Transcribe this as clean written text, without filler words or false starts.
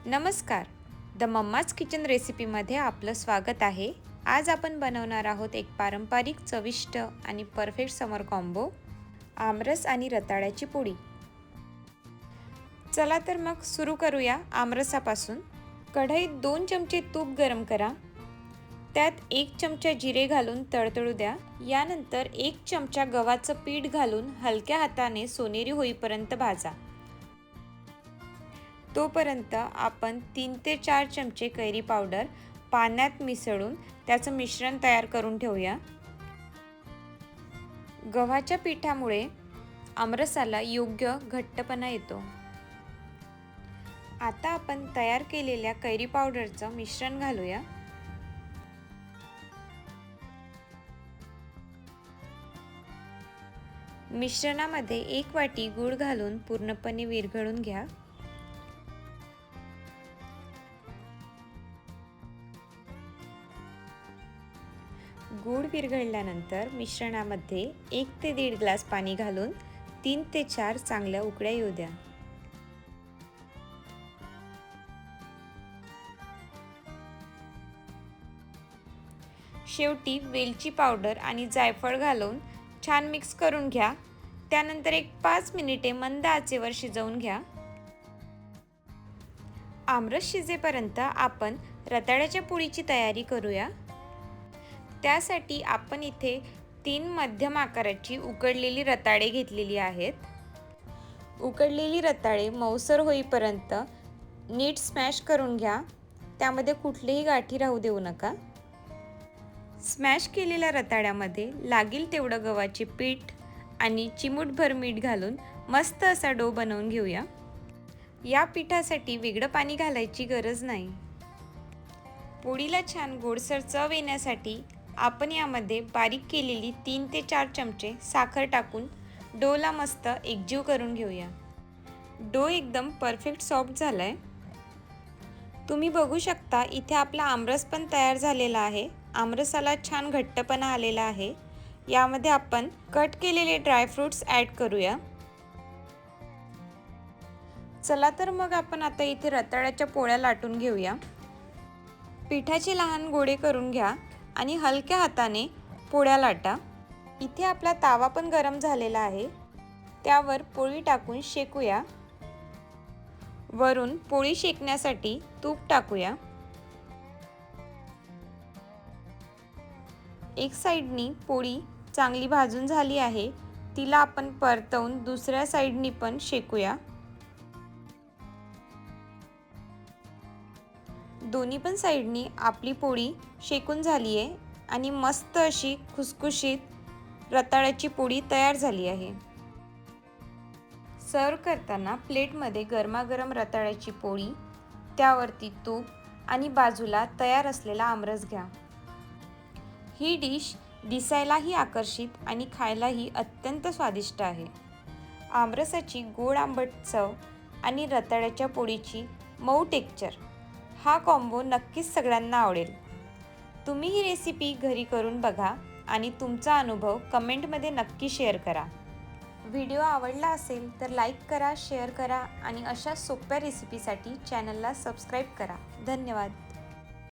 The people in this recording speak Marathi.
नमस्कार. द मम्माज किचन रेसिपीमध्ये आपलं स्वागत आहे. आज आपण बनवणार आहोत एक पारंपरिक चविष्ट आणि परफेक्ट समर कॉम्बो, आमरस आणि रताळ्याची पोळी. चला तर मग सुरू करूया आमरसापासून. कढईत 2 चमचे तूप गरम करा. त्यात 1 चमचा जिरे घालून तडतडू द्या. यानंतर 1 चमचा गव्हाचं पीठ घालून हलक्या हाताने सोनेरी होईपर्यंत भाजा. तोपर्यंत आपण 3 ते 4 चमचे कैरी पावडर पाण्यात मिसळून त्याचं मिश्रण तयार करून ठेवूया. गव्हाच्या पिठामुळे आमरसाला योग्य घट्टपणा येतो. आता आपण तयार केलेल्या कैरी पावडरचं मिश्रण घालूया. मिश्रणामध्ये 1 वाटी गूळ घालून पूर्णपणे विरघळून घ्या. गूळ विरघळल्यानंतर मिश्रणामध्ये 1 ते 1.5 ग्लास पाणी घालून 3 ते 4 चांगल्या उकळ्या येऊ द्या. शेवटी वेलची पावडर आणि जायफळ घालून छान मिक्स करून घ्या. त्यानंतर 5 मिनिटे मंद आचेवर शिजवून घ्या. आमरस शिजेपर्यंत आपण रताळ्याच्या पोळीची तयारी करूया. त्यासाठी आपण इथे 3 मध्यम आकाराची उकडलेली रताळे घेतलेली आहेत. उकडलेली रताळे मऊसर होईपर्यंत नीट स्मॅश करून घ्या. त्यामध्ये कुठलेही गाठी राहू देऊ नका. स्मॅश केलेल्या रताळ्यामध्ये लागेल तेवढं गव्हाचे पीठ आणि चिमूटभर मीठ घालून मस्त असा डो बनवून घेऊया. या पिठासाठी वेगळं पाणी घालायची गरज नाही. पोळीला छान गोडसर चव येण्यासाठी आपण यामध्ये बारीक केलेली 3 ते 4 चमचे साखर टाकून डोला मस्त एकजीव करून घेऊया. डो एकदम परफेक्ट सॉफ्ट झालाय. तुम्ही बघू शकता इथे आपला आमरस पण तयार झालेला आहे. आमरसाला छान घट्टपणा आलेला आहे. यामध्ये आपण कट केलेले ड्रायफ्रूट्स ॲड करूया. चला तर मग आपण आता इथे रताळ्याच्या पोळ्या लाटून घेऊया. पिठाचे लहान गोळे करून घ्या आणि हलक्या हाताने पोळ्या लाटा. इथे आपला तावा पण गरम झालेला आहे. त्यावर पोळी टाकून शेकूया. वरून पोळी शेकण्यासाठी तूप टाकूया. एक साईडनी पोळी चांगली भाजून झाली आहे. तिला आपण परतवून दुसऱ्या साईडनी पण शेकूया. दोन्ही पण साईडनी आपली पोळी शेकून झाली आहे आणि मस्त अशी खुसखुशीत रताळ्याची पोळी तयार झाली आहे. सर्व करताना प्लेटमध्ये गरमागरम रताळ्याची पोळी, त्यावरती तूप आणि बाजूला तयार असलेला आमरस घ्या. ही डिश दिसायलाही आकर्षित आणि खायलाही अत्यंत स्वादिष्ट आहे. आमरसाची गोड आंबट चव आणि रताळ्याच्या पोळीची मऊ टेक्स्चर, हा कॉम्बो नक्कीच सगळ्यांना आवडेल. तुम्ही ही रेसिपी घरी करून बघा आणि तुमचा अनुभव कमेंटमध्ये नक्की शेअर करा. व्हिडिओ आवडला असेल तर लाईक करा, शेअर करा आणि अशा सोप्या रेसिपीसाठी चॅनलला सबस्क्राईब करा. धन्यवाद.